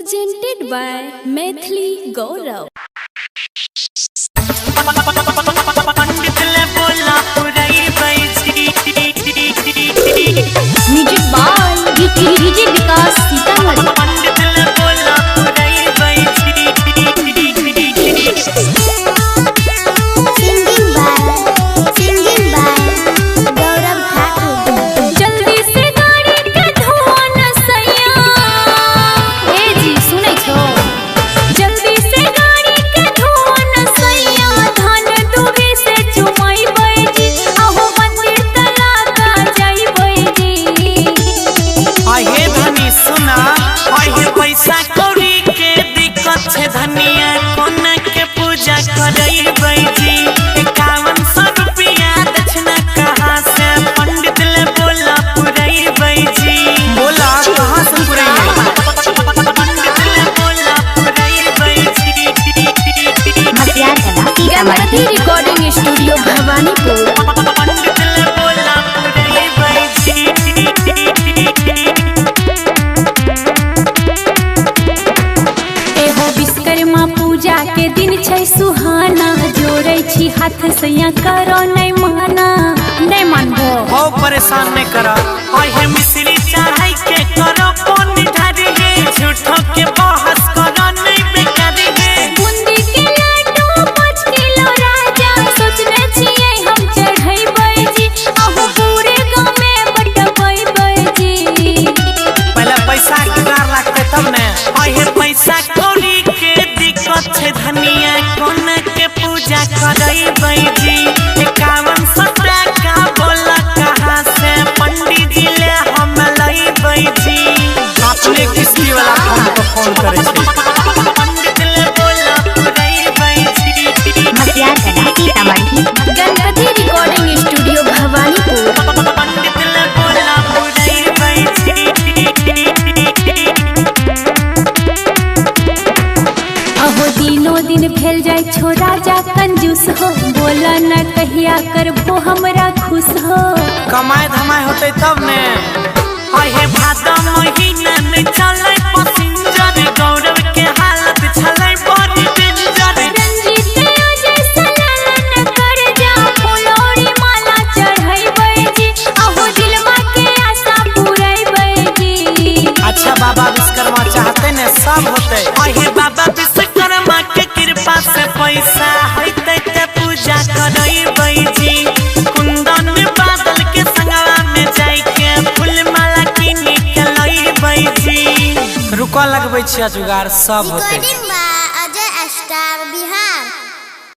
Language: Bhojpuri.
presented by Maithili Gaurav. Music by DJ Vikas Sitamarhi. Singing by gaurav thakurk. जल्दी से गाड़ी के धुआं न सैया ए जी सुनै छो जल्दी से गाड़ी के धुआं न सैया धान डूबे से चुमाइबै जी आहो मंदिर तला का जाइबै जी आहे धनी सुना आहे पैसा कौड़ी के दिक्कत छे धनिया कोना के पूजा करैबै जी 5100 रुपया दक्षिणा कहाँ से पंडित ले बोला पुरैबै जी बोला कहाँ से पुरैबै पंडित ले बोला पुरैबै जी गणपति रिकॉर्डिंग स्टूडियो भवानीपुर पंडित ले बोला पुरैबै जी एहो विश्वकर्मा पूजा के दिन छै सुहाना जोड़ै छी हाथ सैया करो नहीं माना नहीं मानबो हो परेशान नहीं करा आहे मिश्री चढ़ाई के करो कोन ढारी है झूठो के बहस करो नहीं बेकारी है बूंदी के लड्डू 5 किलो राजा सोचने छियै हम चढ़ैबै जी आहो पूरे गांव में बटबै जी पहले पैसा जुगाड़ लगते तब ने आहे पैसा कौड़ी के दिक्कत छे धनिया कोन के पूजा करैबै जी 5100 टका बोला कहाँ से पंडित जी ले हम लैबै जी अपने किसकी वाला फोन पर फोन करे छी पंडित ले बोला पुरैबै जी गणपति रिकॉर्डिंग स्टूडियो भवानीपुर पंडित ले बोला पुरैबै जी अहो दिनों दिन भेल जाय छो राजा कंजूस हो बोला न कहिया करबो हमरा खुश हो कमाई धमाई होते तब ने आहे भादा महीना में चले पसिंजर गौरव के हालत छले बड़ी डेंजर रंजीत अजय सलाना न कर जा फुलौरी माला चढ़ैबै जी अहो दिलवा के आशा पुरैबै जी अच्छा बाबा विश्वकर्मा चाहते ने सब होते आहे बाबा विश्वकर्मा के कृपा से पैसा होते ते पूजा करैबै जी कुंदन में बादल के संगवा में जाई के फूल माला किन के लैबै जी रुको लगबै छिया जुगाड़ सब होते Recording by Ajay Star Bihar.